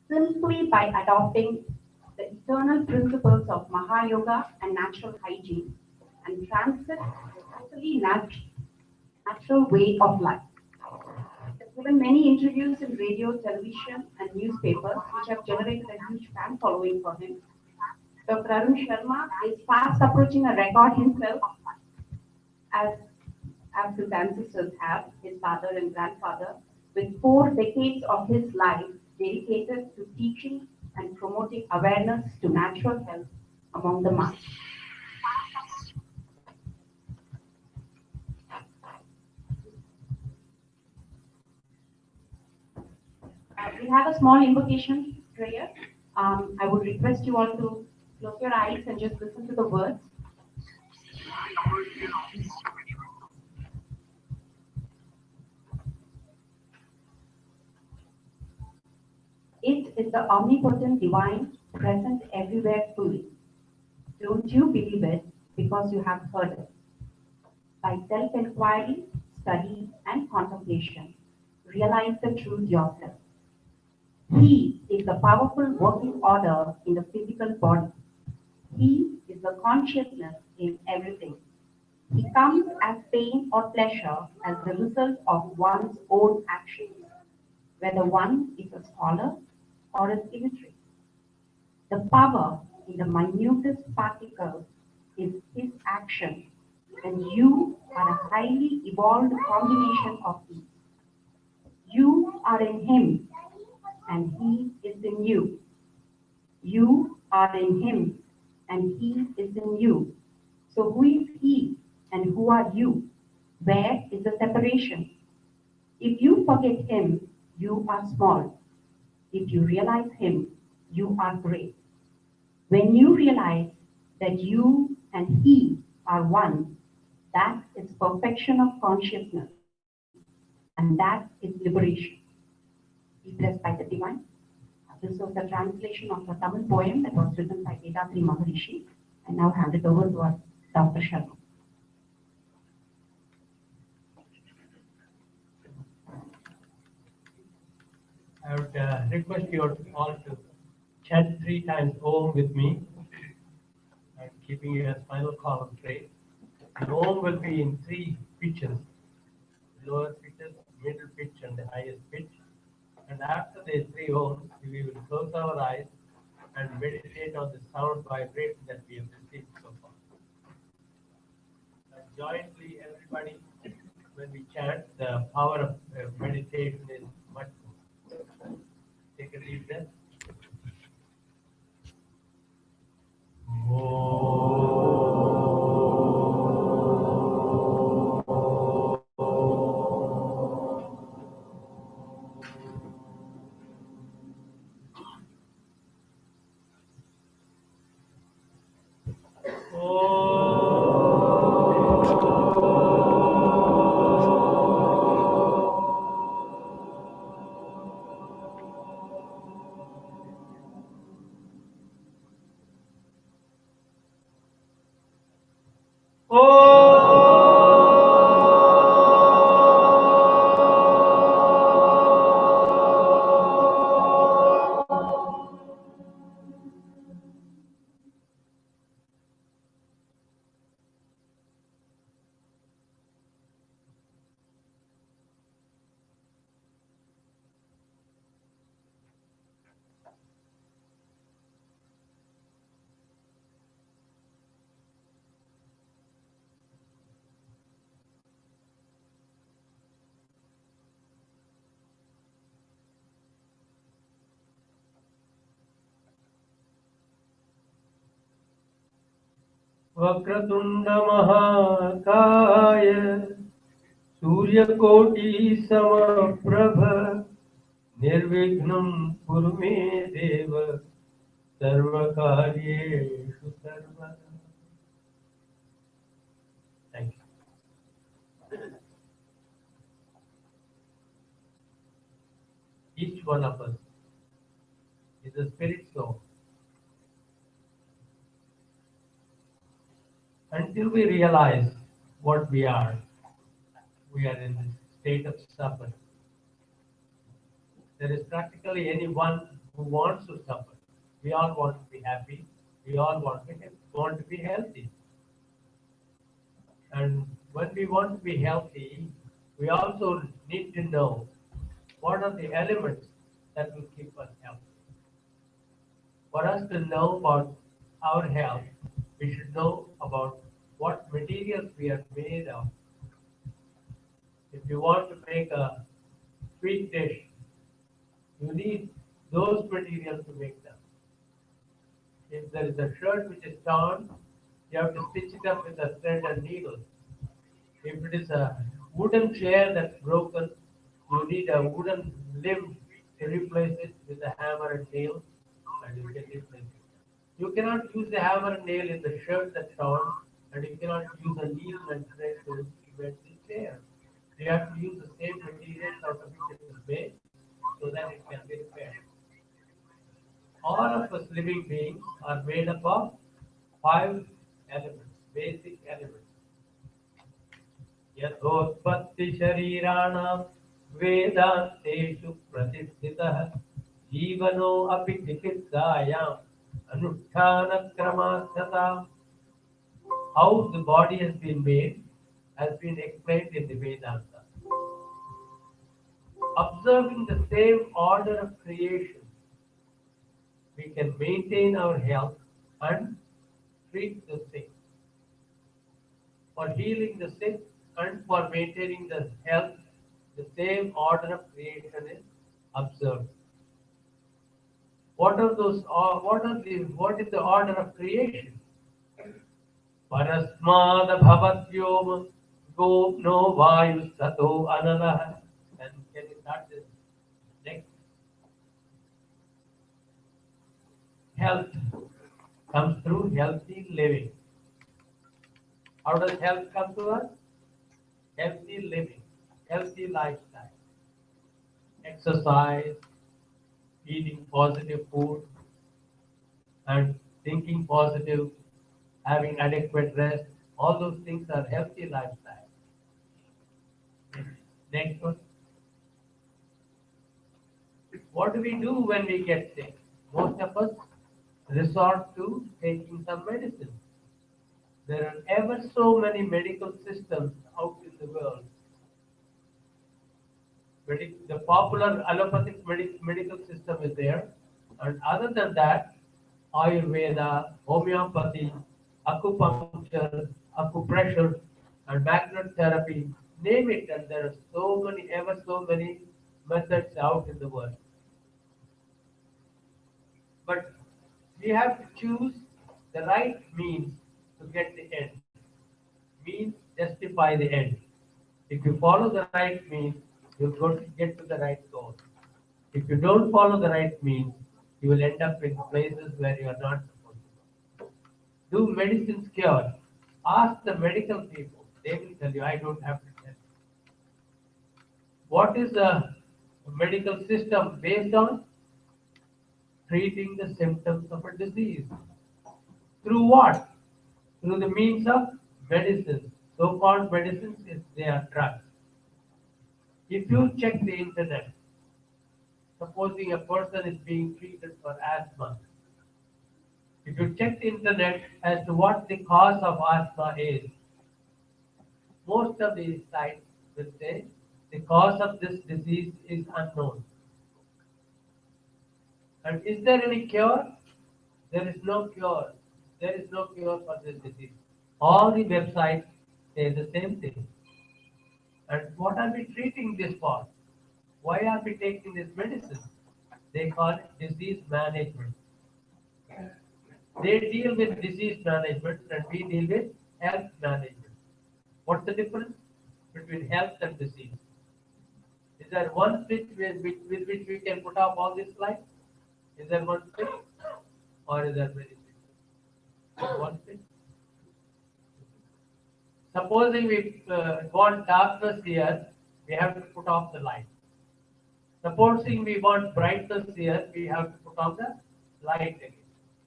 simply by adopting the eternal principles of Mahayoga and natural hygiene and transit a totally natural way of life. He's given many interviews in radio, television, and newspapers, which have generated a huge fan following for him. Dr. Arun Sharma is fast approaching a record himself, as, as his ancestors have, his father and grandfather, with 4 decades of his life dedicated to teaching and promoting awareness to natural health among the mass. We have a small invocation prayer. I would request you all to close your eyes and just listen to the words. It is the omnipotent divine present everywhere fully. Don't you believe it because you have heard it? By self-inquiry, study, and contemplation, realize the truth yourself. He is the powerful working order in the physical body. He is the consciousness in everything. He comes as pain or pleasure as the result of one's own actions, whether one is a scholar or a symmetry. The power in the minutest particle is his action, and you are a highly evolved combination of these. You are in him, and he is in you. You are in him, and he is in you. So who is he, and who are you? Where is the separation? If you forget him, you are small. If you realize him, you are great. When you realize that you and he are one, that is perfection of consciousness, and that is liberation. Be blessed by the divine. This was a translation of a Tamil poem that was written by Vedatri Maharishi. I now hand it over to our Dr. Sharma. I would request you all to chant 3 times Om with me. I'm keeping you as final call of prayer. The Om will be in 3 pitches, lower pitches, middle pitch, and the highest pitch. And after the 3 Oms, we will close our eyes and meditate on the sound vibration that we have received so far. And jointly, everybody, when we chant, the power of meditation is much more. Take a deep breath. Vakratunda महाकाय सूर्यकोटि समप्रभ निर्विघ्नं कुरु मे देव सर्वकार्येषु सर्वदा. Thank you. Each one of us is a spirit soul. Until we realize what we are in this state of suffering. There is practically any one who wants to suffer. We all want to be happy. We all want to be healthy. And when we want to be healthy, we also need to know what are the elements that will keep us healthy. For us to know about our health, we should know about what materials we are made of. If you want to make a sweet dish, you need those materials to make them. If there is a shirt which is torn, you have to stitch it up with a thread and needle. If it is a wooden chair that's broken, you need a wooden limb to replace it with a hammer and nail, and you can replace it. You cannot use a hammer and nail in the shirt that's torn, and you cannot use a needle and thread to invent the chair. You have to use the same materials out of which it is made, so that it can be repaired. All of us living beings are made up of 5 elements, basic elements. यथोत्पत्ति शरीराणां वेदान्तेषु प्रतिष्ठितः जीवनो अपि चिकित्सायाम् अनुष्ठानक्रमास्तथा. How the body has been made has been explained in the Vedanta. Observing the same order of creation, we can maintain our health and treat the sick. For healing the sick and for maintaining the health, the same order of creation is observed. What is the order of creation? Parasmad bhavatyom gopno vayu sato analah. And can you start this next? Health comes through healthy living. How does health come to us? Healthy living, healthy lifestyle, exercise, eating positive food, and thinking positive, having adequate rest. All those things are healthy lifestyle. Next one. What do we do when we get sick? Most of us resort to taking some medicine. There are ever so many medical systems out in the world. The popular allopathic medical system is there, and other than that, Ayurveda, homeopathy, acupuncture, acupressure, and magnet therapy, name it, and there are so many, ever so many methods out in the world. But we have to choose the right means to get the end. Means justify the end. If you follow the right means, you'll get to the right goal. If you don't follow the right means, you will end up in places where you are not supposed to go. Do medicines cure? Ask the medical people. They will tell you. I don't have to tell you. What is the medical system based on? Treating the symptoms of a disease. Through what? Through the means of medicines. So-called medicines, they are drugs. If you check the internet, supposing a person is being treated for asthma, if you check the internet as to what the cause of asthma is, most of these sites will say the cause of this disease is unknown. And is there any cure? There is no cure. There is no cure for this disease. All the websites say the same thing. And what are we treating this for? Why are we taking this medicine? They call it disease management. They deal with disease management and we deal with health management. What's the difference between health and disease? Is there one switch with which we can put off all this light? Is there one switch? Or is there many switches? One switch? Supposing we want darkness here, we have to put off the light. Supposing we want brightness here, we have to put on the light again.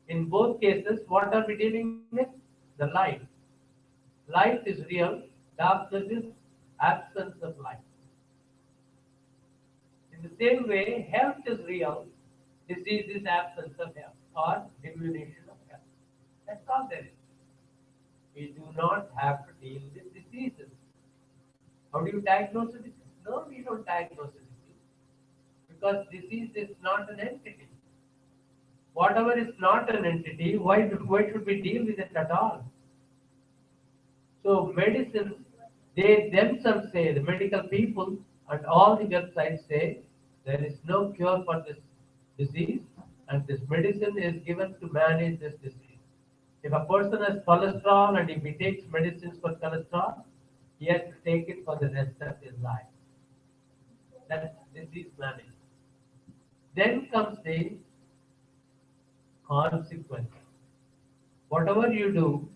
In both cases, what are we dealing with? The light. Light is real, darkness is absence of light. In the same way, health is real, Disease is absence of health or diminution of health. That's all there is. We do not have to deal with diseases. How do you diagnose a disease? No, we don't diagnose a disease because disease is not an entity. Whatever is not an entity, why should we deal with it at all? So medicines, they themselves say, the medical people and all the websites say, there is no cure for this disease and this medicine is given to manage this disease. If a person has cholesterol and if he takes medicines for cholesterol, he has to take it for the rest of his life. That's disease management. Then comes the consequence. Whatever you do,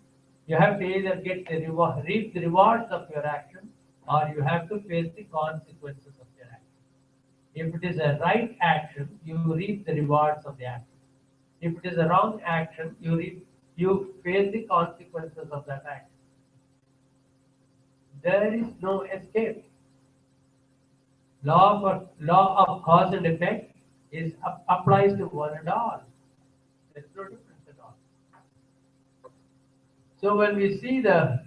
you have to either reap the rewards of your action, or you have to face the consequences of your action. If it is a right action, you reap the rewards of the action. If it is a wrong action, you face the consequences of that action. There is no escape. Law of cause and effect applies to one and all. There is no difference at all. So when we see the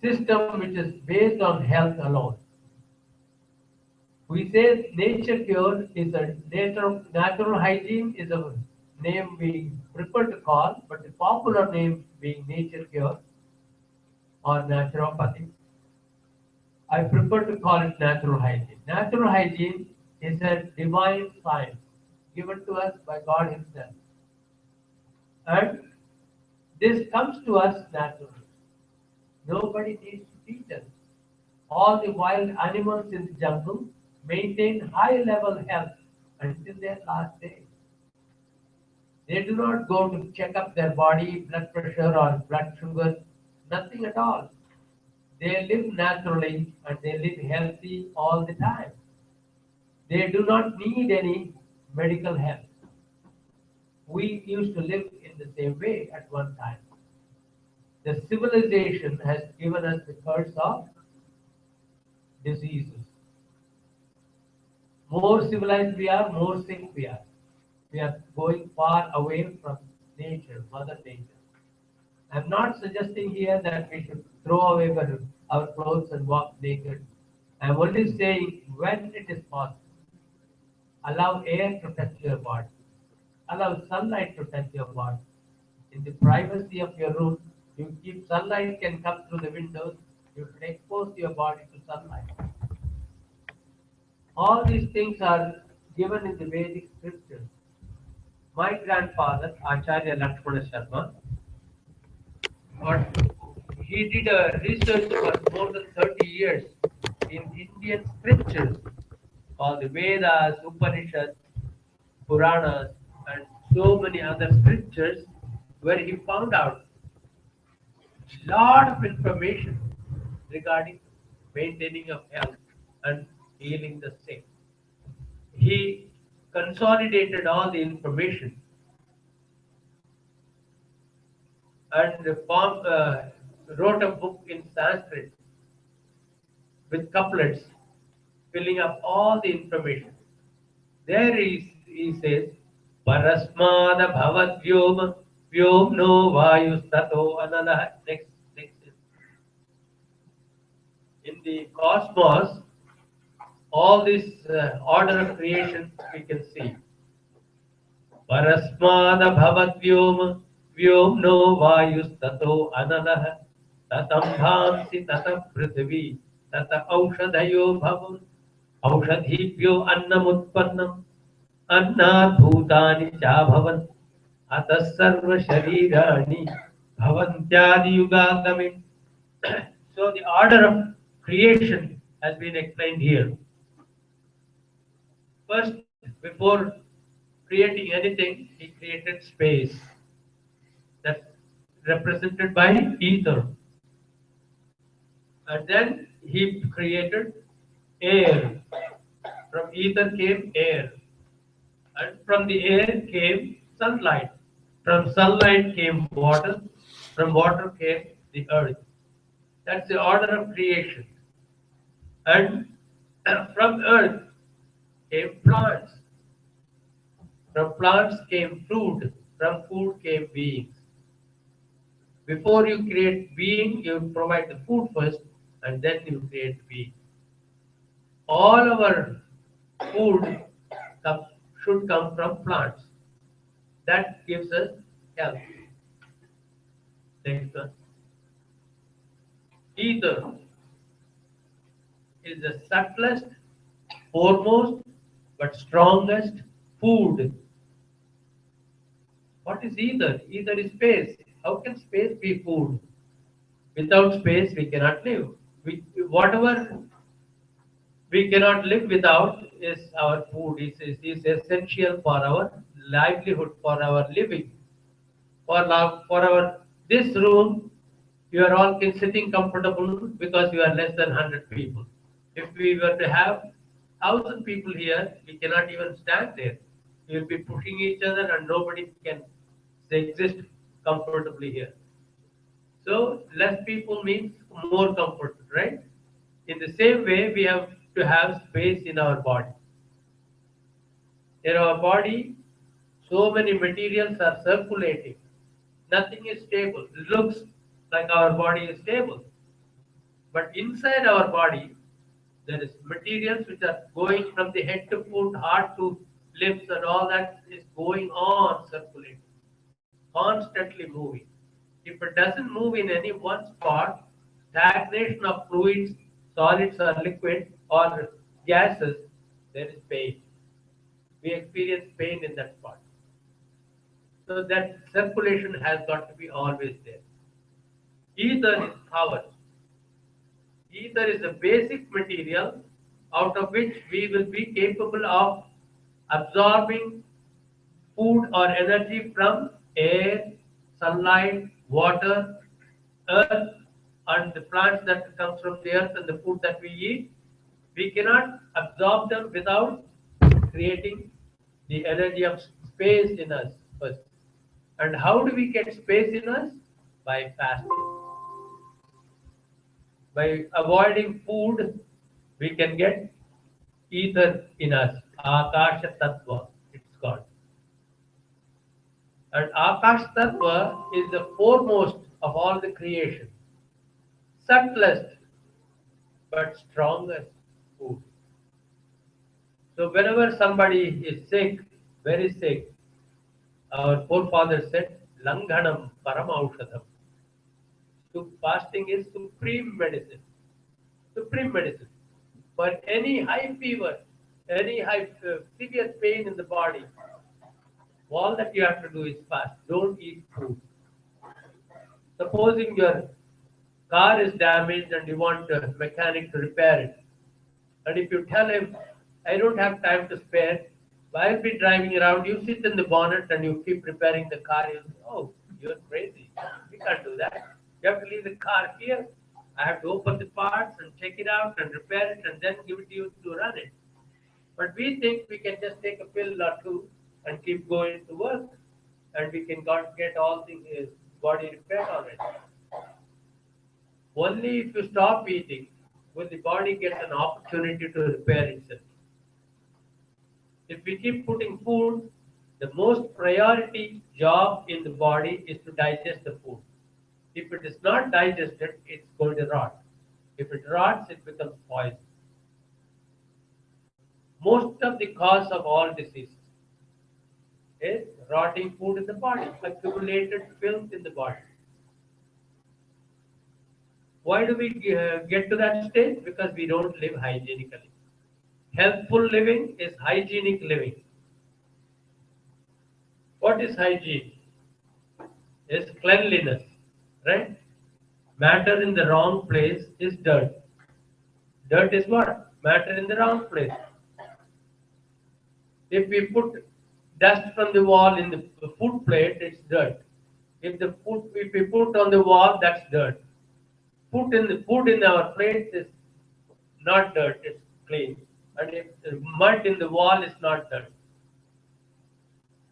system which is based on health alone, we say nature cure is a natural hygiene is a name we prefer to call, but the popular name being nature cure or naturopathy. I prefer to call it natural hygiene. Natural hygiene is a divine science given to us by God Himself. And this comes to us naturally. Nobody needs to teach us. All the wild animals in the jungle maintain high level health until their last day. They do not go to check up their body, blood pressure or blood sugar, nothing at all. They live naturally and they live healthy all the time. They do not need any medical help. We used to live in the same way at one time. The civilization has given us the curse of diseases. More civilized we are, more sick we are. We are going far away from nature, Mother Nature. I'm not suggesting here that we should throw away our clothes and walk naked. I'm only saying when it is possible. Allow air to touch your body. Allow sunlight to touch your body. In the privacy of your room, you keep sunlight can come through the windows. You should expose your body to sunlight. All these things are given in the Vedic scriptures. My grandfather, Acharya Lakshmana Sharma, he did a research for more than 30 years in Indian scriptures called the Vedas, Upanishads, Puranas, and so many other scriptures where he found out a lot of information regarding maintaining of health and healing the sick. He consolidated all the information and wrote a book in Sanskrit with couplets filling up all the information. There he says, Parasmada bhavat vyom, vyom no vayus tato anala. Next. In the cosmos, all this order of creation we can see. Parasmada bhavat vyom, vyom no vayus tato anala. Tatam bhamsi tata prithvi, tata aushadhayo bhavam. औषधीभ्यो अन्नमुत्पन्नम् अन्नात् भूतानि चाभवन् अतः सर्वशरीराणि भवन्त्यादियुगागमे. So the order of creation has been explained here. First, before creating anything, he created space. That's represented by ether. And then he created air. From ether came air. And from the air came sunlight. From sunlight came water. From water came the earth. That's the order of creation. And from earth came plants. From plants came food, from food came beings. Before you create being, you provide the food first, and then you create being. All our food should come from plants. That gives us health. Next one. Ether is the subtlest, foremost, but strongest food. What is ether? Ether is space. How can space be food? Without space, we cannot live. Whatever we cannot live without is our food. Is essential for our livelihood, for our living, for our this room. You are all sitting comfortable because you are less than 100 people. If we were to have 1,000 people here, we cannot even stand there. We will be pushing each other, and nobody can exist comfortably here. So less people means more comfort, right? In the same way, we have to have space in our body. In our body, so many materials are circulating. Nothing is stable. It looks like our body is stable. But inside our body, there is materials which are going from the head to foot, heart to lips, and all that is going on circulating, constantly moving. If it doesn't move in any one spot, stagnation of fluids, solids or liquid or gases, there is pain. We experience pain in that spot. So that circulation has got to be always there. Ether is power. Ether is a basic material out of which we will be capable of absorbing food or energy from air, sunlight, water, earth, and the plants that comes from the earth and the food that we eat. We cannot absorb them without creating the energy of space in us first. And how do we get space in us? By fasting. By avoiding food, we can get ether in us. Akasha Tattva, it's called. And Akash Tattva is the foremost of all the creation. Subtlest, but strongest food. So whenever somebody is sick, very sick, our forefathers said, Langhanam Paramaushadam. So fasting is supreme medicine. Supreme medicine. For any high fever, any severe pain in the body, all that you have to do is fast. Don't eat food. Supposing your car is damaged and you want a mechanic to repair it, and if you tell him, I don't have time to spare, I'll be driving around, you sit in the bonnet and you keep repairing the car, you'll say, oh, you're crazy. We can't do that. You have to leave the car here. I have to open the parts and check it out and repair it and then give it to you to run it. But we think we can just take a pill or two and keep going to work, and we can get all the body repaired already. Only if you stop eating will the body get an opportunity to repair itself. If we keep putting food, the most priority job in the body is to digest the food. If it is not digested, it's going to rot. If it rots, it becomes poison. Most of the cause of all diseases is rotting food in the body, accumulated filth in the body. Why do we get to that stage? Because we don't live hygienically. Healthful living is hygienic living. What is hygiene? Is cleanliness, right? Matter in the wrong place is dirt. Dirt is what? Matter in the wrong place. If we put dust from the wall in the food plate, it's dirt. If we put on the wall, that's dirt. Food in our plate is not dirt, it's clean. And if the mud in the wall is not dirt.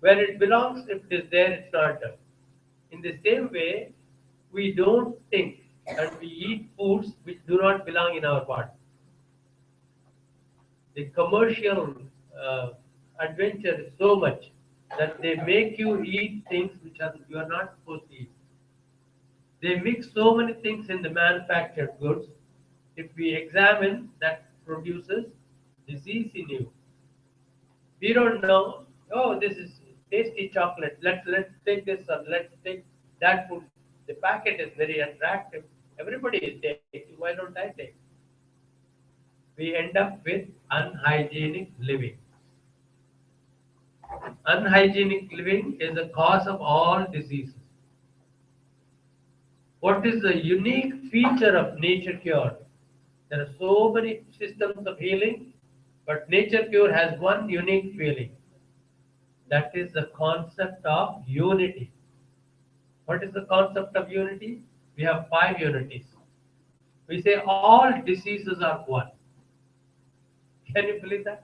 Where it belongs, if it is there, it's not dirt. In the same way, we don't think and we eat foods which do not belong in our body. The commercial adventure is so much that they make you eat things which you are not supposed to eat. They mix so many things in the manufactured goods. If we examine, that produces disease in you. We don't know. Oh, this is tasty chocolate. Let's take this or let's take that food. The packet is very attractive. Everybody is taking. Why don't I take? We end up with unhygienic living. Unhygienic living is the cause of all diseases. What is the unique feature of nature cure? There are so many systems of healing, but nature cure has one unique feeling. That is the concept of unity. What is the concept of unity? We have 5 unities. We say all diseases are one. Can you believe that?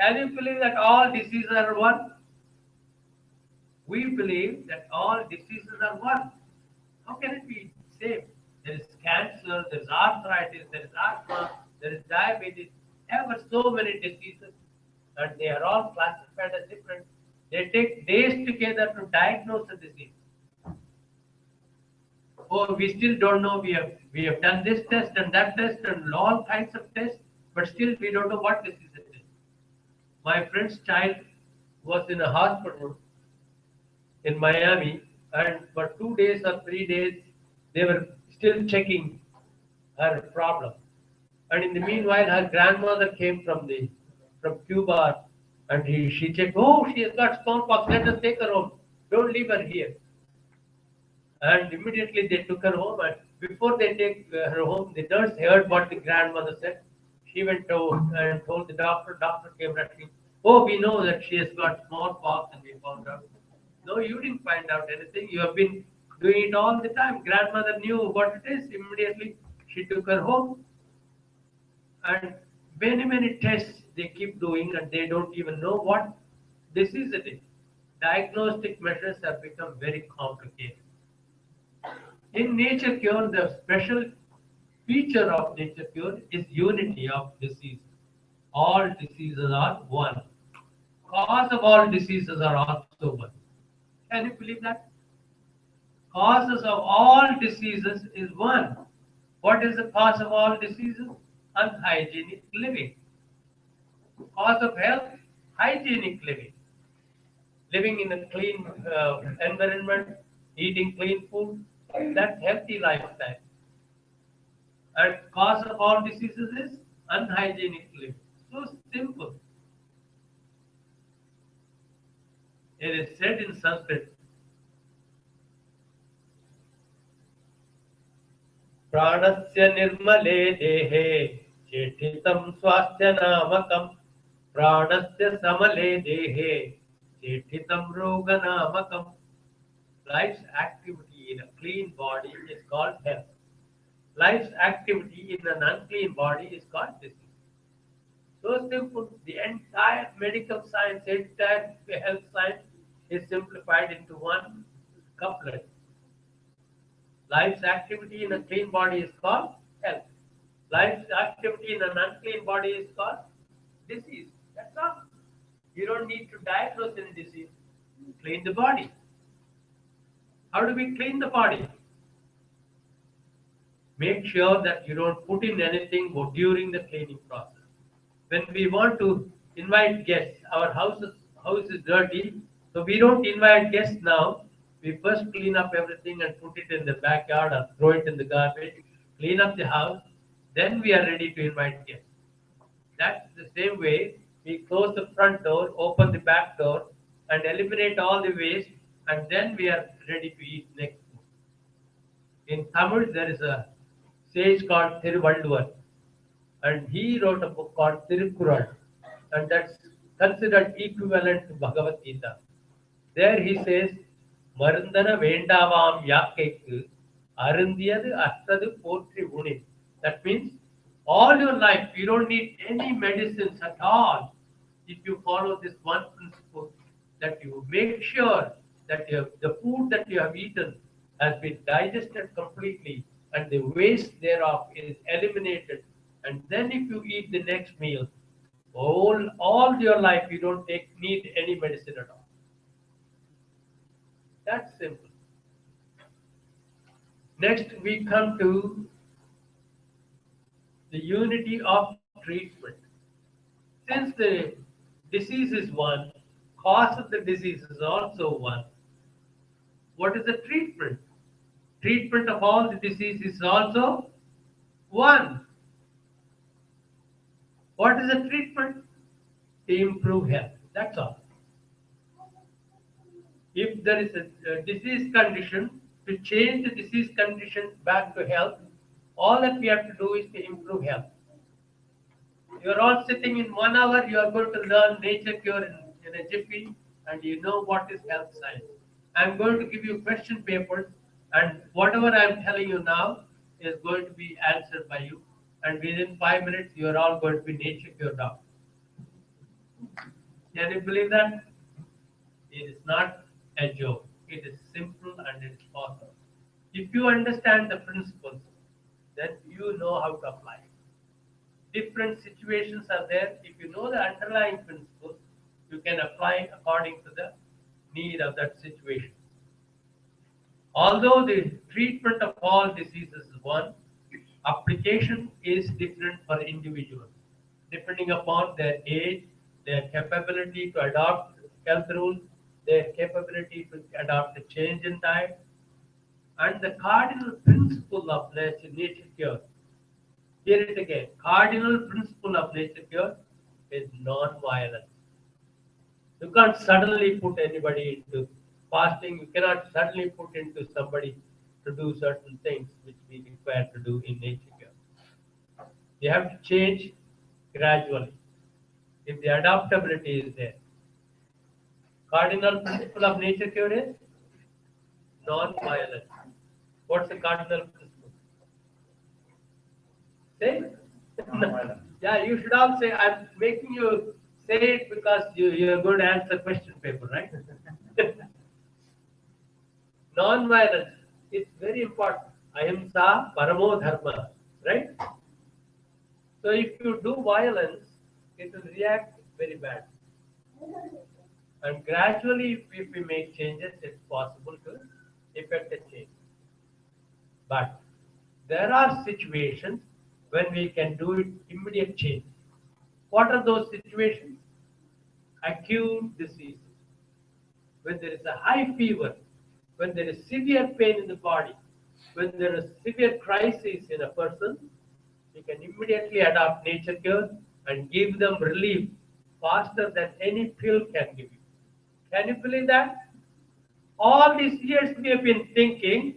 Can you believe that all diseases are one? We believe that all diseases are one. How can it be same? There is cancer, there is arthritis, there is asthma, there is diabetes. There are so many diseases, and they are all classified as different. They take days together to diagnose a disease. Oh, we still don't know. We have done this test and that test and all kinds of tests, but still we don't know what disease it is. My friend's child was in a hospital in Miami, and for 2 days or 3 days, they were still checking her problem. And in the meanwhile, her grandmother came from Cuba, and she checked. Oh, she has got smallpox. Let us take her home. Don't leave her here. And immediately they took her home. And before they take her home, the nurse heard what the grandmother said. She went and told the doctor. Doctor came rushing. Oh, we know that she has got smallpox, and we found out. No, you didn't find out anything. You have been doing it all the time. Grandmother knew what it is. Immediately, she took her home. And many tests they keep doing, and they don't even know what disease it is. Diagnostic measures have become very complicated. In nature cure, the special feature of nature cure is unity of disease. All diseases are one. Cause of all diseases are also one. Can you believe that? Causes of all diseases is one. What is the cause of all diseases? Unhygienic living. Cause of health? Hygienic living. Living in a clean environment, eating clean food, that's healthy lifestyle. And cause of all diseases is unhygienic living. So simple. It is said in Sanskrit, प्राणस्य निर्मले देहे चेठितं स्वास्थ्य नामकं प्राणस्य समले देहे चेठितं रोग नामकं. Life's activity in a clean body is called health. Life's activity in an unclean body is called disease. So simple. The entire medical science, entire health science is simplified into one couplet. Life's activity in a clean body is called health. Life's activity in an unclean body is called disease. That's all. You don't need to diagnose any disease. Clean the body. How do we clean the body? Make sure that you don't put in anything during the cleaning process. When we want to invite guests, our house is dirty, so we don't invite guests now. We first clean up everything and put it in the backyard or throw it in the garbage, clean up the house, then we are ready to invite guests. That's the same way we close the front door, open the back door, and eliminate all the waste, and then we are ready to eat next. In Tamil, there is a sage called Thiruvalluvar, and he wrote a book called Tirukkural, and that's considered equivalent to Bhagavad Gita. There he says, Marundana Vendavam Yakekku Arundiyadu Astadu Potri Unin. That means all your life you don't need any medicines at all if you follow this one principle, that you make sure that the food that you have eaten has been digested completely and the waste thereof is eliminated. And then if you eat the next meal, All your life you don't need any medicine at all. That's simple. Next we come to the unity of treatment. Since the disease is one, cause of the disease is also one. What is the treatment? Treatment of all the disease is also one. What is the treatment? To improve health. That's all. If there is a disease condition, to change the disease condition back to health, all that we have to do is to improve health. You are all sitting in 1 hour, you are going to learn nature cure in a jiffy, and you know what is health science. I am going to give you question papers, and whatever I am telling you now is going to be answered by you, and within 5 minutes, you are all going to be nature cure doctors. Can you believe that? It is not a joke. It is simple and it's possible. If you understand the principles, then you know how to apply it. Different situations are there. If you know the underlying principles, you can apply according to the need of that situation. Although the treatment of all diseases is one, application is different for individuals, depending upon their age, their capability to adopt health rules, their capability to adopt a change in diet, and the cardinal principle of nature cure. Hear it again. Cardinal principle of nature cure is non-violence. You can't suddenly put anybody into fasting. You cannot suddenly put into somebody to do certain things which we require to do in nature cure. You have to change gradually. If the adaptability is there. Cardinal principle of nature cure is non-violence. What's the cardinal principle? Say? Non-violence. Yeah, you should all say, I'm making you say it because you're going to answer question paper, right? Non-violence is very important. Ahimsa paramo dharma, right? So if you do violence, it will react very bad. And gradually, if we make changes, it's possible to effect a change. But there are situations when we can do it immediate change. What are those situations? Acute diseases. When there is a high fever, when there is severe pain in the body, when there is severe crisis in a person, we can immediately adopt nature cure and give them relief faster than any pill can give you. Can you believe that? All these years we have been thinking,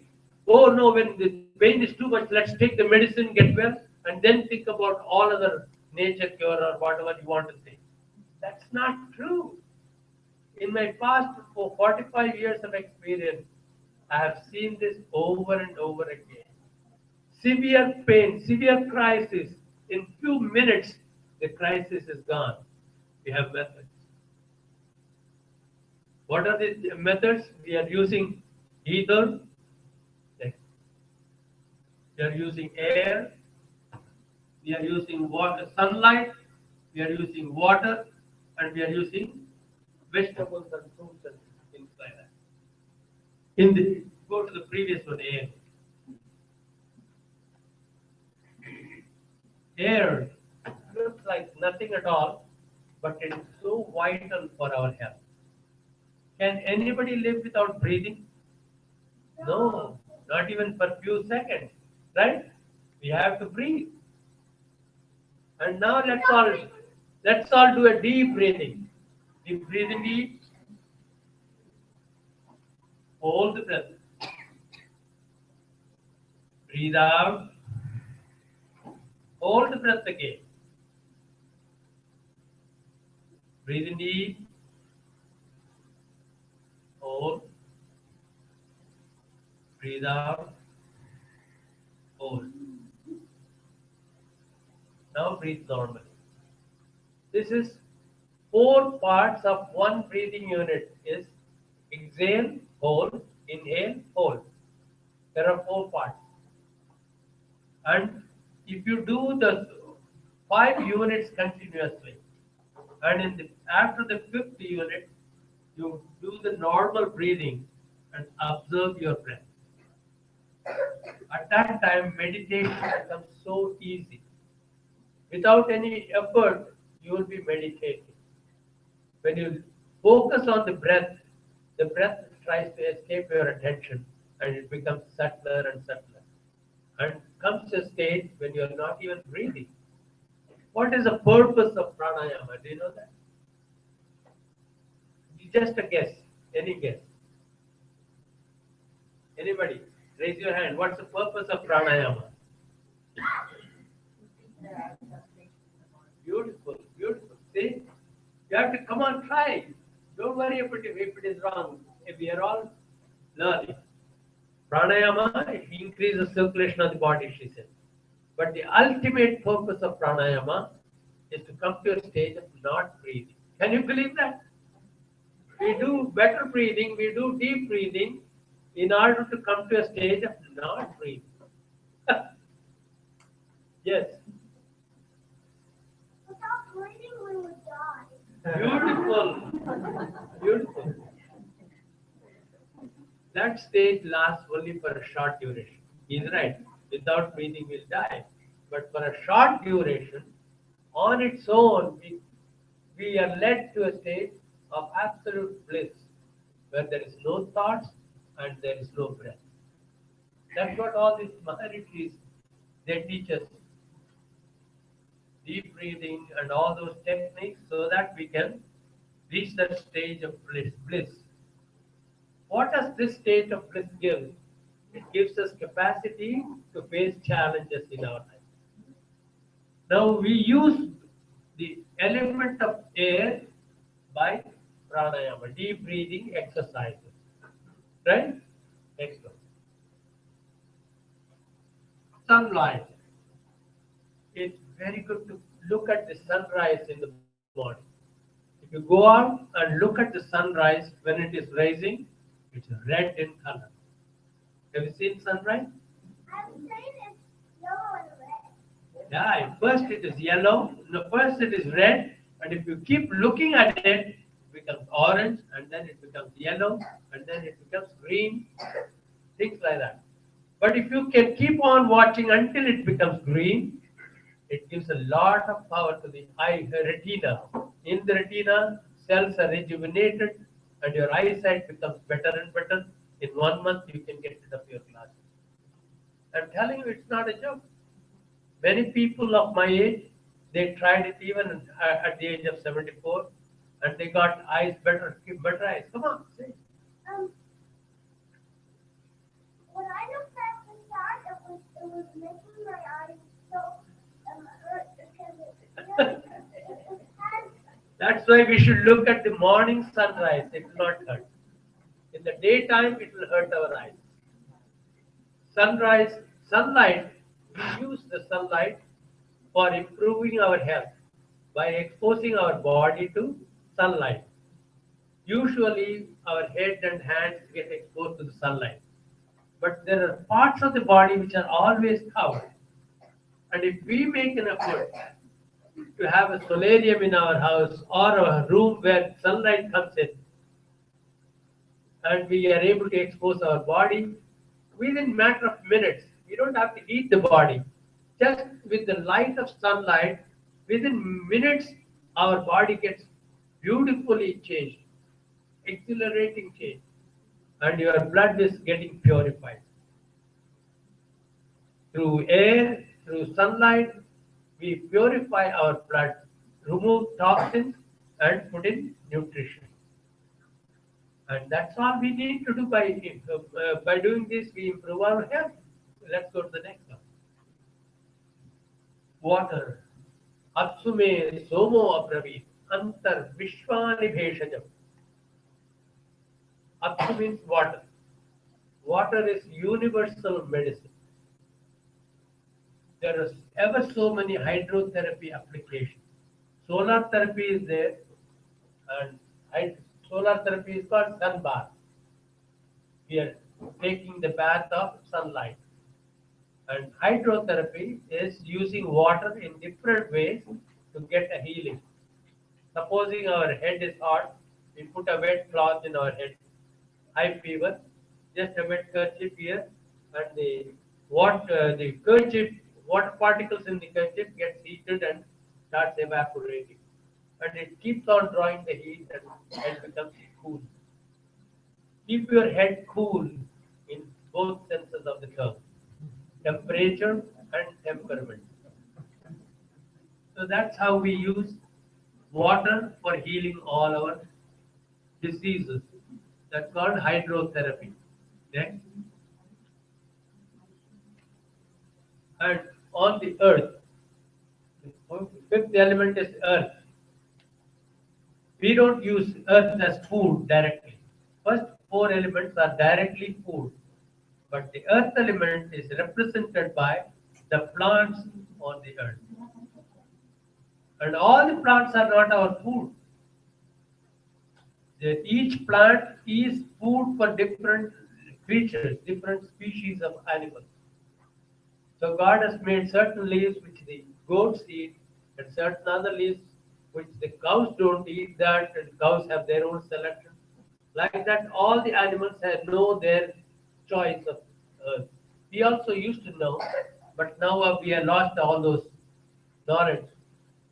oh no, when the pain is too much, let's take the medicine, get well, and then think about all other nature cure or whatever you want to say. That's not true. In my past 45 years of experience, I have seen this over and over again. Severe pain, severe crisis. In few minutes, the crisis is gone. We have methods. What are the methods? We are using ether, we are using air, we are using water, sunlight, we are using water, and we are using vegetables and fruits and things like that. Go to the previous one, air. Air looks like nothing at all, but it is so vital for our health. Can anybody live without breathing? No, not even for a few seconds, right? We have to breathe. And now let's all do a deep breathing. Deep breathing deep. Hold the breath. Breathe out. Hold the breath again. Breathe in deep. Hold. Breathe out. Hold. Now breathe normally. This is 4 parts of one breathing unit is exhale, hold, inhale, hold. There are 4 parts. And if you do the 5 units continuously, And after the fifth unit, you do the normal breathing and observe your breath. At that time, meditation becomes so easy. Without any effort, you will be meditating. When you focus on the breath tries to escape your attention and it becomes subtler and subtler. And comes a state when you are not even breathing. What is the purpose of pranayama? Do you know that? Just a guess. Any guess? Anybody? Raise your hand. What's the purpose of pranayama? Beautiful, beautiful. See? You have to come on, try. Don't worry if it is wrong. If we are all learning. Pranayama increases circulation of the body, she said. But the ultimate purpose of pranayama is to come to a stage of not breathing. Can you believe that? We do better breathing, we do deep breathing in order to come to a stage of not breathing. Yes. Without breathing, we would die. Beautiful. Beautiful. That stage lasts only for a short duration. He's right. Without breathing, we'll die. But for a short duration, on its own, we are led to a state of absolute bliss, where there is no thoughts and there is no breath. That's what all these Maharitshis, they teach us. Deep breathing and all those techniques so that we can reach that stage of bliss. What does this state of bliss give? It gives us capacity to face challenges in our life. Now we use the element of air by pranayama, deep breathing exercises. Right? Next one. Sunlight. It's very good to look at the sunrise in the morning. If you go out and look at the sunrise when it is rising, it's red in color. Have you seen sunrise? I'm saying it's yellow and red. Yeah, first it is yellow, no, first it is red, and if you keep looking at it, it becomes orange, and then it becomes yellow, and then it becomes green, things like that. But if you can keep on watching until it becomes green, it gives a lot of power to the eye retina. In the retina, cells are rejuvenated and your eyesight becomes better and better. In 1 month, you can get rid of your glasses. I'm telling you, it's not a joke. Many people of my age, they tried it even at the age of 74, and they got eyes better, better eyes. Come on, say. When I looked at the sun, it was making my eyes so hurt because it has. That's why we should look at the morning sunrise. It will not hurt. In the daytime, it will hurt our eyes. Sunlight, we use the sunlight for improving our health by exposing our body to sunlight. Usually, our head and hands get exposed to the sunlight. But there are parts of the body which are always covered. And if we make an effort to have a solarium in our house or a room where sunlight comes in, and we are able to expose our body within matter of minutes. We don't have to heat the body. Just with the light of sunlight, within minutes, our body gets beautifully changed, exhilarating change, and your blood is getting purified. Through air, through sunlight, we purify our blood, remove toxins, and put in nutrition. And that's all we need to do by doing this. We improve our health. Let's go to the next one. Water. Apsume somo abravi antar vishwani bheshajam. Apsu means water. Water is universal medicine. There are ever so many hydrotherapy applications. Solar therapy is there, and solar therapy is called sun bath. We are taking the bath of sunlight. And hydrotherapy is using water in different ways to get a healing. Supposing our head is hot, we put a wet cloth in our head. High fever, just a wet kerchief here, and the kerchief, water particles in the kerchief gets heated and starts evaporating, and it keeps on drawing the heat and head becomes cool. Keep your head cool in both senses of the term, temperature and temperament. So that's how we use water for healing all our diseases. That's called hydrotherapy. Next. And on the earth, the fifth element is earth. We don't use earth as food directly. First four elements are directly food, but the earth element is represented by the plants on the earth. And all the plants are not our food. Each plant is food for different creatures, different species of animals. So God has made certain leaves which the goats eat, and certain other leaves which the cows don't eat that, and cows have their own selection. Like that, all the animals know their choice of earth. We also used to know, but now we have lost all those knowledge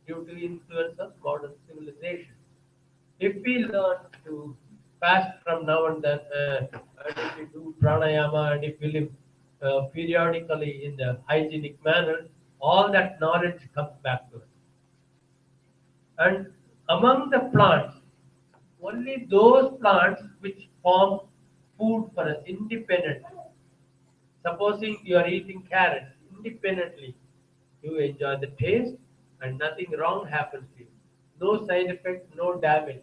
due to influence of modern civilization. If we learn to fast from now and then, and if we do pranayama, and if we live periodically in the hygienic manner, all that knowledge comes back to us. And among the plants, only those plants which form food for us independently. Supposing you are eating carrots independently, you enjoy the taste and nothing wrong happens to you. No side effect, no damage.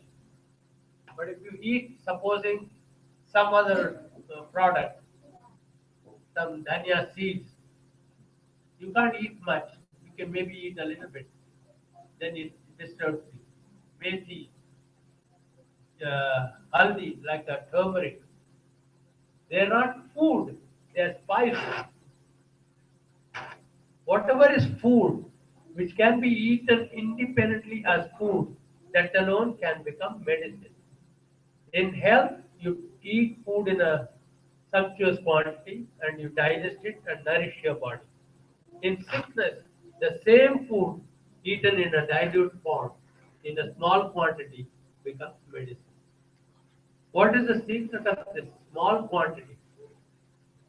But if you eat, supposing some other product, some dhania seeds, you can't eat much. You can maybe eat a little bit. Then it disturbs you. Methi, haldi, like a turmeric, they're not food, they're spices. Whatever is food, which can be eaten independently as food, that alone can become medicine. In health, you eat food in a sumptuous quantity and you digest it and nourish your body. In sickness, the same food eaten in a dilute form, in a small quantity, becomes medicine. What is the secret of this small quantity?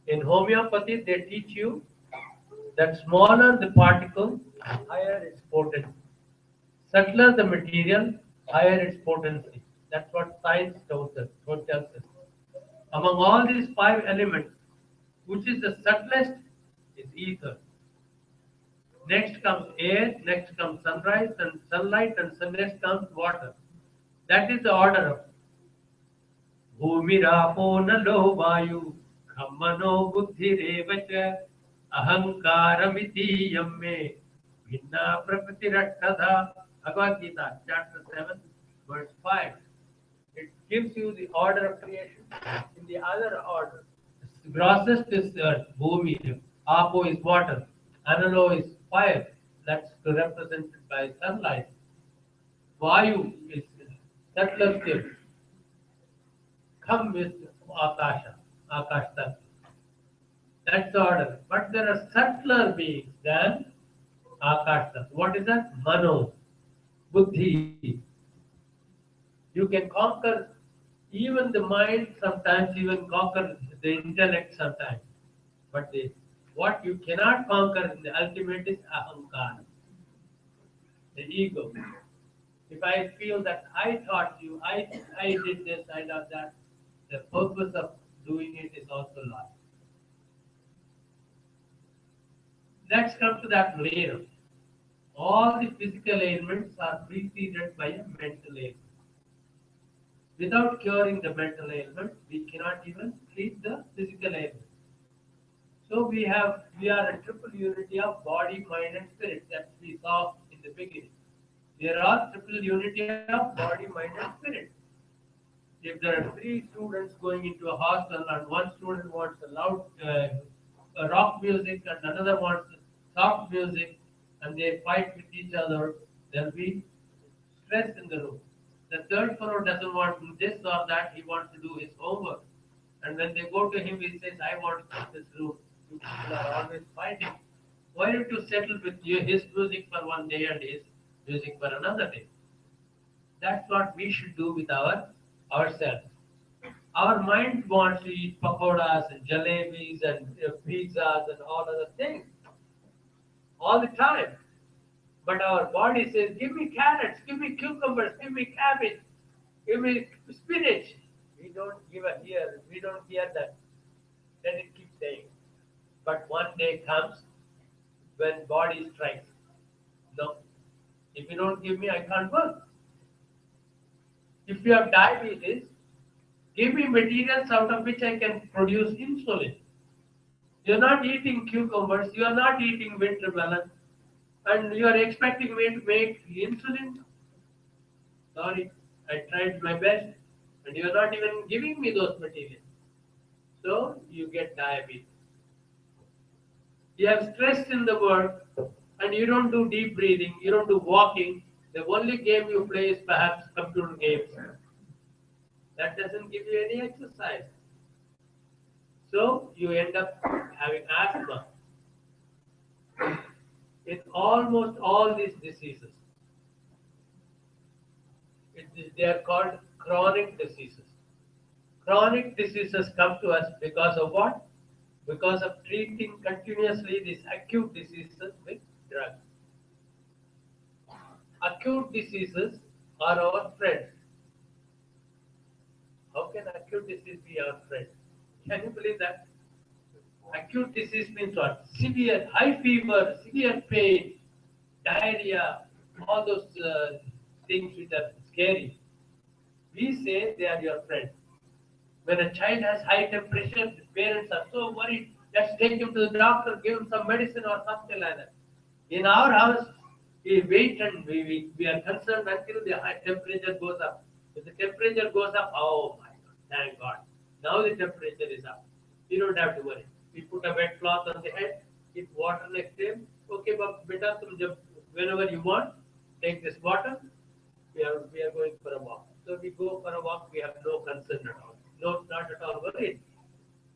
In homeopathy, they teach you that smaller the particle, higher its potency. Subtler the material, higher its potency. That's what science tells us. Among all these five elements, which is the subtlest, is ether. Next comes air, next comes sunrise and sunlight, and next comes water. That is the order of Bhumirapo nalo vayu khammano buddhirevacha ahankaramiti yamme bhinna prakritiratthadha. Bhagavad Gita, chapter 7, verse 5. It gives you the order of creation. In the other order, the grossest is earth, Bhumi, Apo is water, Analo is fire, that's represented by sunlight. Vayu is subtler still. Come with Akasha, Akash Tattva. That's the order. But there are subtler beings than Akash Tattva. What is that? Mano, Buddhi. You can conquer even the mind sometimes, even conquer the intellect sometimes. But what you cannot conquer in the ultimate is ahankara, the ego. If I feel that I taught you, I did this, I did that, the purpose of doing it is also lost. Let's come to that later. All the physical ailments are preceded by a mental ailment. Without curing the mental ailment, we cannot even treat the physical ailment. So we are a triple unity of body, mind, and spirit that we saw in the beginning. There are triple unity of body, mind, and spirit. If there are three students going into a hostel and one student wants a loud rock music and another wants soft music and they fight with each other, there will be stress in the room. The third fellow doesn't want to do this or that, he wants to do his homework. And when they go to him, he says, I want to keep this room. You people are always fighting. Why don't you settle with his music for one day and his music for another day? That's what we should do with ourselves. Our mind wants to eat pakoras and jalebis and pizzas and all other things all the time. But our body says, give me carrots, give me cucumbers, give me cabbage, give me spinach. We don't we don't hear that. Then it keeps saying. But one day comes when body strikes. No, if you don't give me, I can't work. If you have diabetes, give me materials out of which I can produce insulin. You're not eating cucumbers, you are not eating winter melon, and you are expecting me to make insulin? Sorry, I tried my best, and you are not even giving me those materials. So you get diabetes. You have stress in the work, and you don't do deep breathing, you don't do walking. The only game you play is perhaps computer games. That doesn't give you any exercise. So you end up having asthma. In almost all these diseases, they are called chronic diseases. Chronic diseases come to us because of what? Because of treating continuously these acute diseases with drugs. Acute diseases are our friends. How can acute disease be our friend? Can you believe that? Acute disease means what? Severe, high fever, severe pain, diarrhea, all those things which are scary. We say they are your friends. When a child has high temperature, the parents are so worried. Let's take him to the doctor, give him some medicine or something like that. In our house, we wait and we are concerned until the high temperature goes up. If the temperature goes up, oh my God, thank God. Now the temperature is up. You don't have to worry. We put a wet cloth on the head, keep water next to him. Okay, but beta, whenever you want, take this water. We are going for a walk. So we go for a walk. We have no concern at all. No, not at all worried.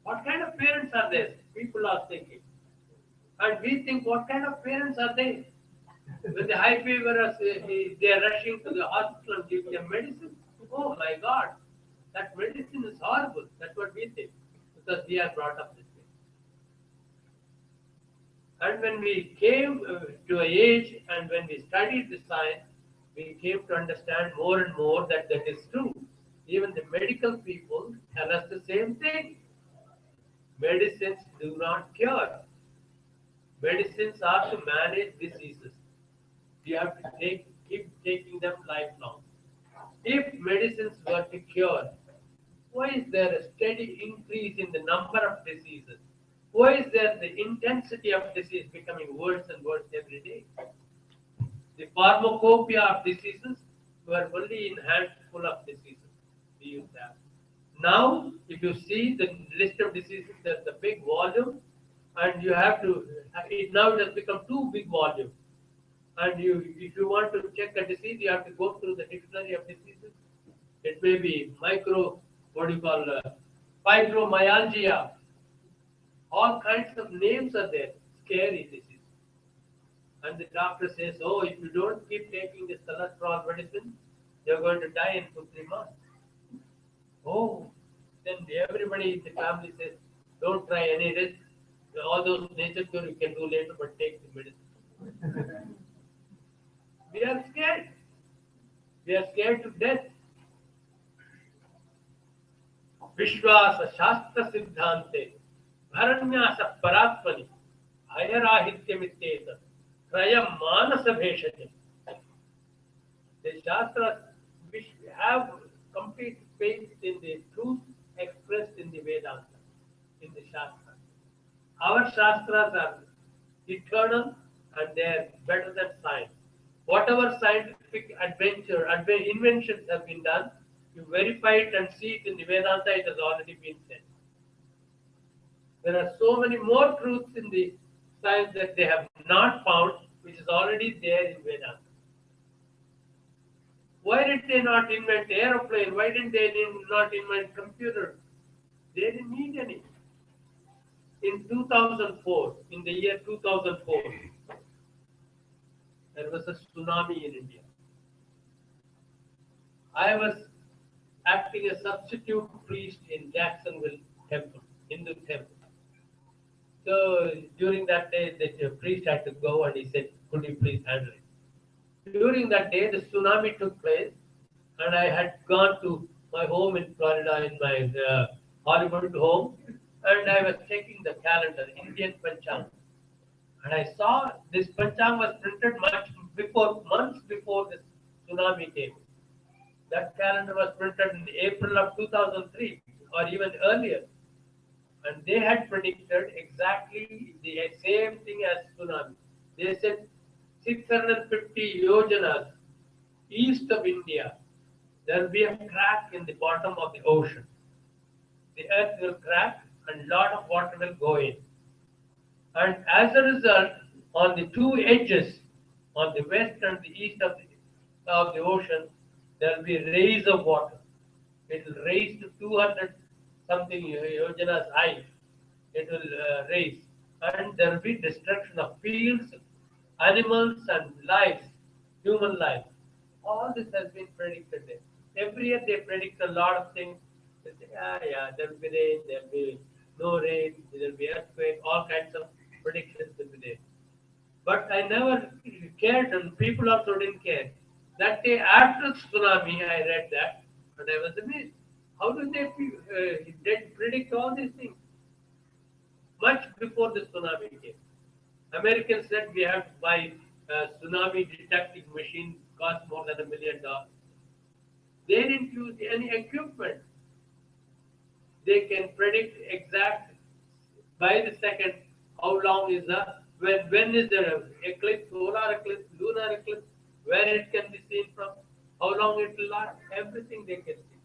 What kind of parents are they? People are thinking, and we think, what kind of parents are they? When the high fever, they are rushing to the hospital and giving them medicine. Oh my God, that medicine is horrible. That's what we think because we are brought up this way. And when we came to an age and when we studied the science, we came to understand more and more that that is true. Even the medical people tell us the same thing. Medicines do not cure. Medicines are to manage diseases. You have to keep taking them lifelong. If medicines were to cure, why is there a steady increase in the number of diseases? Why is there the intensity of disease becoming worse and worse every day? The pharmacopoeia of diseases were only in handful of diseases we used to have. Now, if you see the list of diseases, there's a big volume, and you have to. Now it has become too big volume. And if you want to check a disease, you have to go through the dictionary of diseases. It may be fibromyalgia. All kinds of names are there. Scary disease. And the doctor says, oh, if you don't keep taking this cholesterol medicine, you're going to die in 2-3 months. Oh, then everybody in the family says, don't try any risk. All those nature cure you can do later, but take the medicine. We are scared. We are scared to death. Vishwasa Shastra Siddhante Bharanyasa Paratmani Ayarahityamitteta Trayam Manasa Bheshate. The Shastras have complete faith in the truth expressed in the Vedanta, in the Shastras. Our Shastras are eternal and they are better than science. Whatever scientific inventions have been done, you verify it and see it in the Vedanta, it has already been said. There are so many more truths in the science that they have not found, which is already there in Vedanta. Why did they not invent aeroplane? Why didn't they not invent computer? They didn't need any. In 2004, in the year 2004, there was a tsunami in India. I was acting as substitute priest in Jacksonville Temple, Hindu temple. So during that day, the priest had to go and he said, could you please handle it? During that day, the tsunami took place and I had gone to my home in Florida, in my Hollywood home, and I was checking the calendar, Indian Panchang. And I saw this Panchang was printed months before this tsunami came. That calendar was printed in April of 2003 or even earlier. And they had predicted exactly the same thing as tsunami. They said 650 yojanas east of India, there will be a crack in the bottom of the ocean. The earth will crack and a lot of water will go in. And as a result, on the two edges, on the west and the east of the ocean, there will be a raise of water. It will raise to 200 something yojanas high. It will raise. And there will be destruction of fields, animals and lives, human lives. All this has been predicted there. Every year they predict a lot of things. They say, there will be rain, there will be no rain, there will be earthquake, all kinds of predictions will be there. But I never cared and people also didn't care. That day after tsunami, I read that and I was amazed. How do they predict all these things? Much before the tsunami came. Americans said we have to buy tsunami detecting machine, cost more than $1 million. They didn't use any equipment. They can predict exact by the second how long is when is the eclipse, solar eclipse, lunar eclipse, where it can be seen from, how long it will last, everything they can see.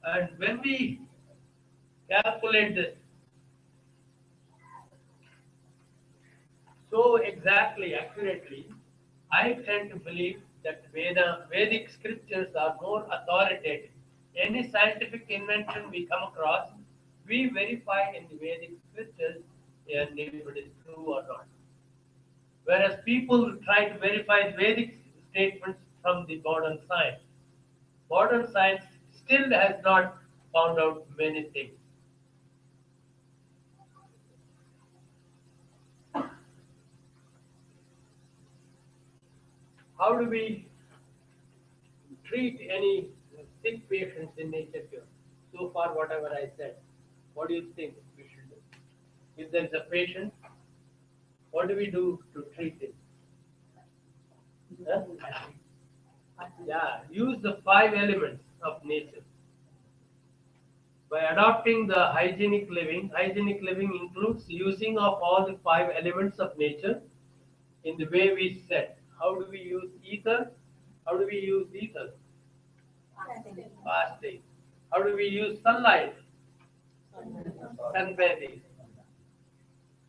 And when we calculate this so exactly, accurately, I tend to believe that Vedic scriptures are more authoritative. Any scientific invention we come across, we verify in the Vedic scriptures and if it is true or not. Whereas people try to verify Vedic statements from the modern science. Modern science still has not found out many things. How do we treat any sick patients in nature cure? So far, whatever I said, what do you think we should do? If there is a patient, what do we do to treat him? Huh? Yeah, use the 5 elements of nature. By adopting the hygienic living includes using of all the 5 elements of nature in the way we said. How do we use ether? How do we use ether? Fasting. How do we use sunlight? Sunbathing.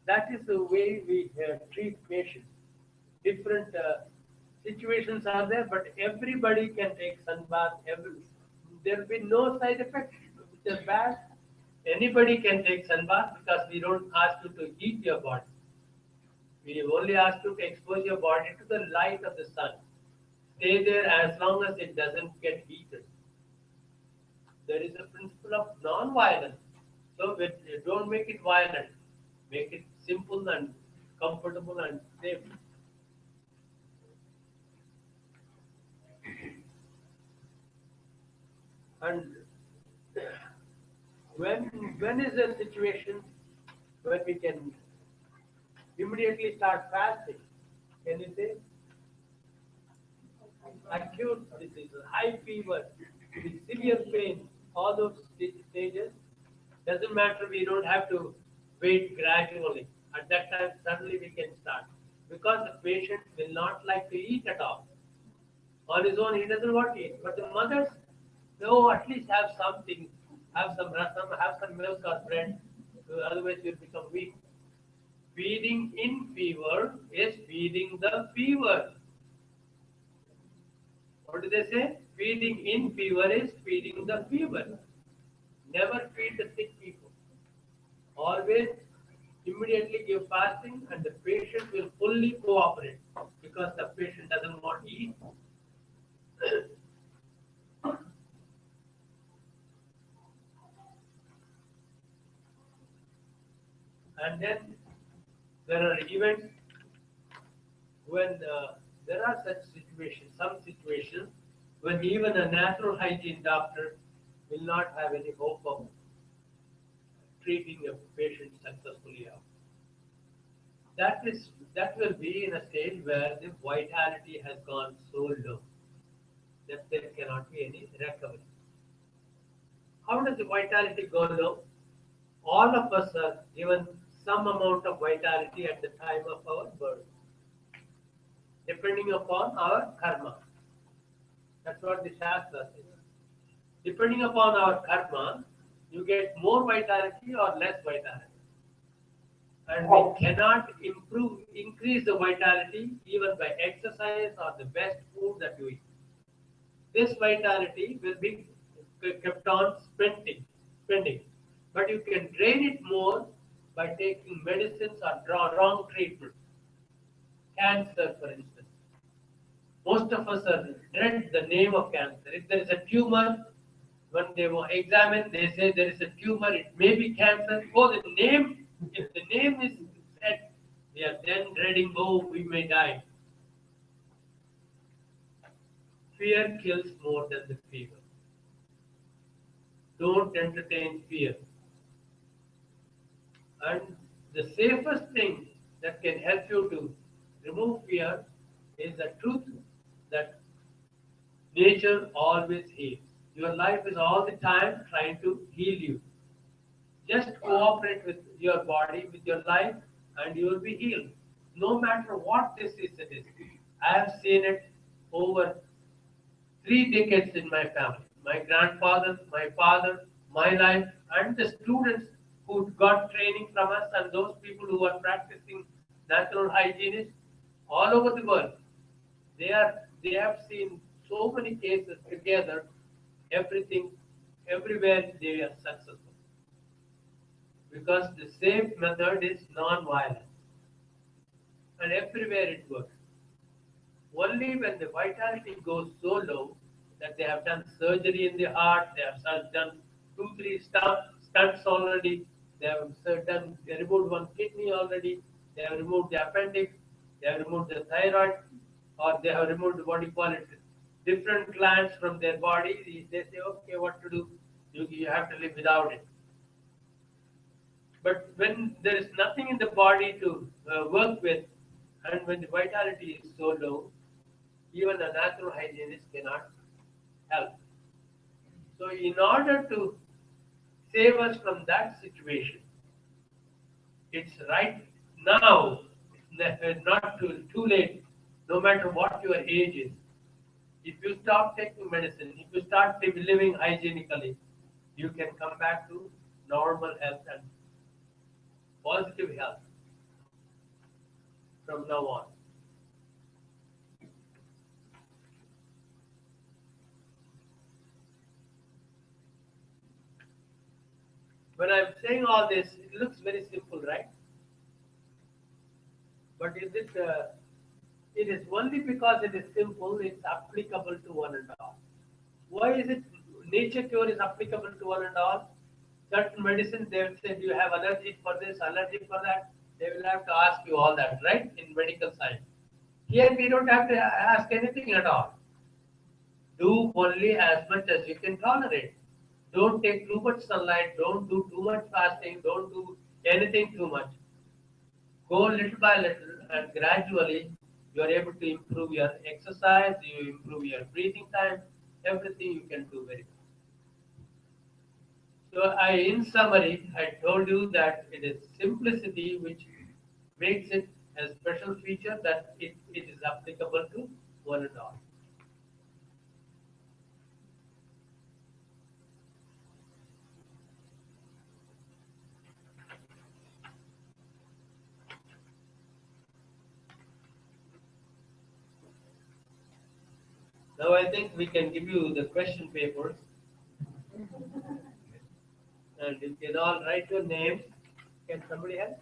That is the way we treat patients. Different situations are there, but everybody can take sunbath. There will be no side effects which are bad. Anybody can take sunbath because we don't ask you to heat your body. We only ask you to expose your body to the light of the sun. Stay there as long as it doesn't get heated. There is a principle of non-violence. So don't make it violent. Make it simple and comfortable and safe. And when is a situation when we can immediately start fasting? Can you say? Acute disease, high fever, severe pain, all those stages. Doesn't matter, we don't have to wait gradually. At that time, suddenly we can start. Because the patient will not like to eat at all. On his own, he doesn't want to eat. But the mothers, no, at least have something. Have some rasam, have some milk or bread. Otherwise, you'll become weak. Feeding in fever is feeding the fever. What do they say? Feeding in fever is feeding the fever. Never feed the sick people. Always immediately give fasting and the patient will fully cooperate because the patient doesn't want to eat. And then there are events when there are such situations, some situations when even a natural hygiene doctor will not have any hope of treating a patient successfully out. That will be in a stage where the vitality has gone so low that there cannot be any recovery. How does the vitality go low? All of us are given some amount of vitality at the time of our birth, depending upon our karma. That's what the Shastra says. Depending upon our karma, you get more vitality or less vitality. And we cannot increase the vitality even by exercise or the best food that you eat. This vitality will be kept on spending. But you can drain it more by taking medicines or wrong treatment. Cancer, for instance. Most of us dread the name of cancer. If there is a tumor, when they will examine, they say there is a tumor, it may be cancer. Oh, the name, if the name is said, we are then dreading, oh, we may die. Fear kills more than the fever. Don't entertain fear. And the safest thing that can help you to remove fear is the truth that nature always heals. Your life is all the time trying to heal you. Just cooperate with your body, with your life, and you will be healed. No matter what disease it is. I have seen it over 3 decades in my family. My grandfather, my father, my life, and the students who got training from us, and those people who are practicing natural hygienists all over the world. They have seen so many cases together, everything, everywhere they are successful. Because the safe method is non-violence. And everywhere it works. Only when the vitality goes so low that they have done surgery in the heart, they have done 2, 3 stunts already, they removed one kidney already, they have removed the appendix, they have removed the thyroid, or they have removed what do you call it, different glands from their body. They say, okay, what to do? You have to live without it. But when there is nothing in the body to work with, and when the vitality is so low, even a natural hygienist cannot help. So, in order to save us from that situation, it's right now, not too late, no matter what your age is. If you stop taking medicine, if you start living hygienically, you can come back to normal health and positive health from now on. When I'm saying all this, it looks very simple, right? But is it? It is only because it is simple, it's applicable to one and all. Why is it nature cure is applicable to one and all? Certain medicines, they will say, do you have allergy for this, allergy for that? They will have to ask you all that, right? In medical science. Here we don't have to ask anything at all. Do only as much as you can tolerate. Don't take too much sunlight, don't do too much fasting, don't do anything too much. Go little by little and gradually you are able to improve your exercise, you improve your breathing time, everything you can do very well. So in summary, I told you that it is simplicity which makes it a special feature that it is applicable to one and all. Now I think we can give you the question papers, and you can all write your names. Can somebody help?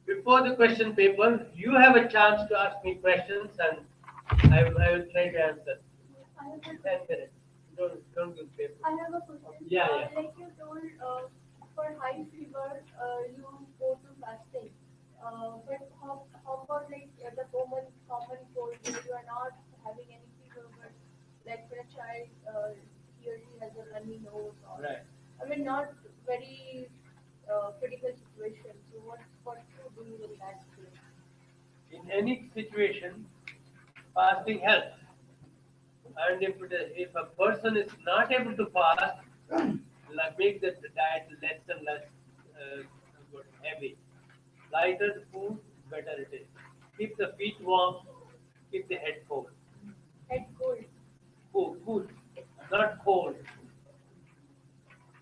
Before the question paper, you have a chance to ask me questions, and I will try to answer. I have a 10 minutes. Don't give paper. I have a question. Yeah, yeah. Like you told, for high fever, you go to fasting. But how about like the common cold where you are not having any fever, but like when a child, he or she has a runny nose, or Right. I mean not very critical situation. So what to do in that case? In any situation, fasting helps. And if a person is not able to fast, like make the diet less and less good, heavy. Lighter the food, better it is. Keep the feet warm, keep the head cold. Head cold, Cool, not cold.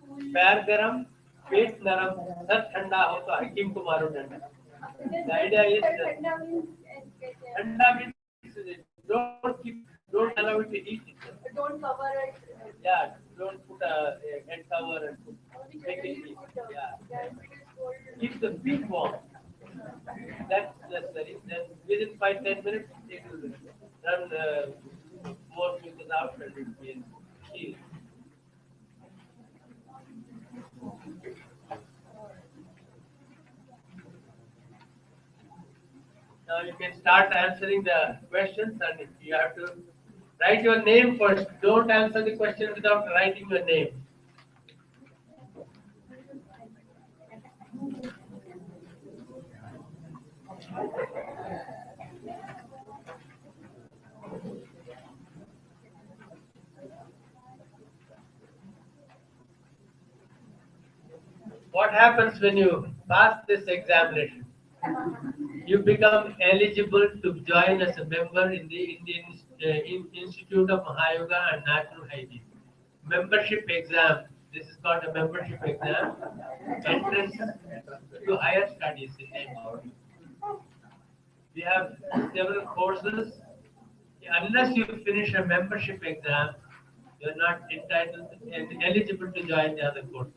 cool. पैर गरम, पेट नरम, sir ठंडा हो तो हकीम को मारो डंडा. The idea is Thanda means ठंडा means don't allow it to heat itself. don't cover it. Yeah, don't put a head cover and Only make it generally heat. put Yeah. if it is cold. Keep the feet warm. That's necessary. Then within 5-10 minutes, it will run more mucus out and it will heal. Now you can start answering the questions, and you have to write your name first. Don't answer the question without writing your name. What happens when you pass this examination? You become eligible to join as a member in the Indian Institute of Mahayoga and Natural Hygiene. Membership exam. This is called a membership exam. Entrance to higher studies in Nepal. We have several courses. Unless you finish a membership exam, you're not entitled and eligible to join the other courses.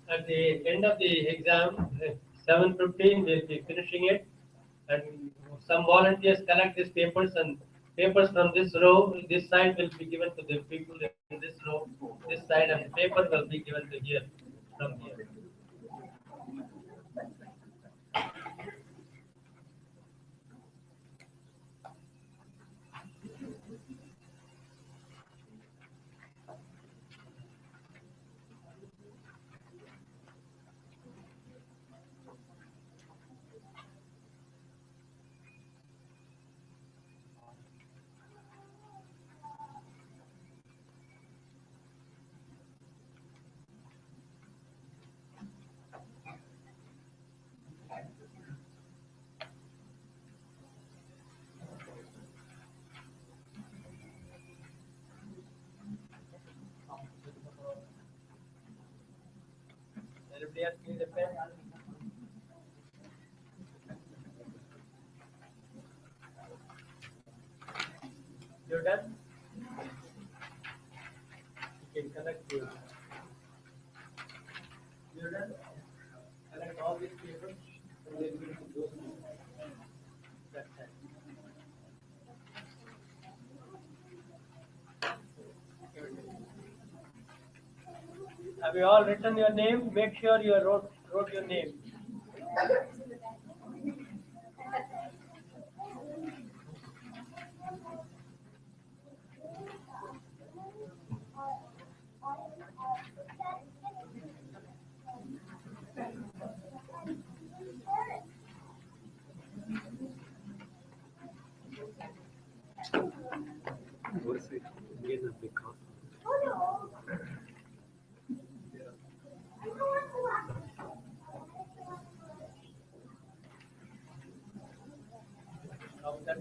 At the end of the exam, 7:15, we'll be finishing it, and some volunteers collect these papers, and papers from this row, this side will be given to the people in this row, this side, and paper will be given to here, from here. Everybody else need a pen? You're done? You can collect your. You're done? Collect all these papers and then give it to those people. That's it. Have you all written your name? Make sure you wrote your name. Now that's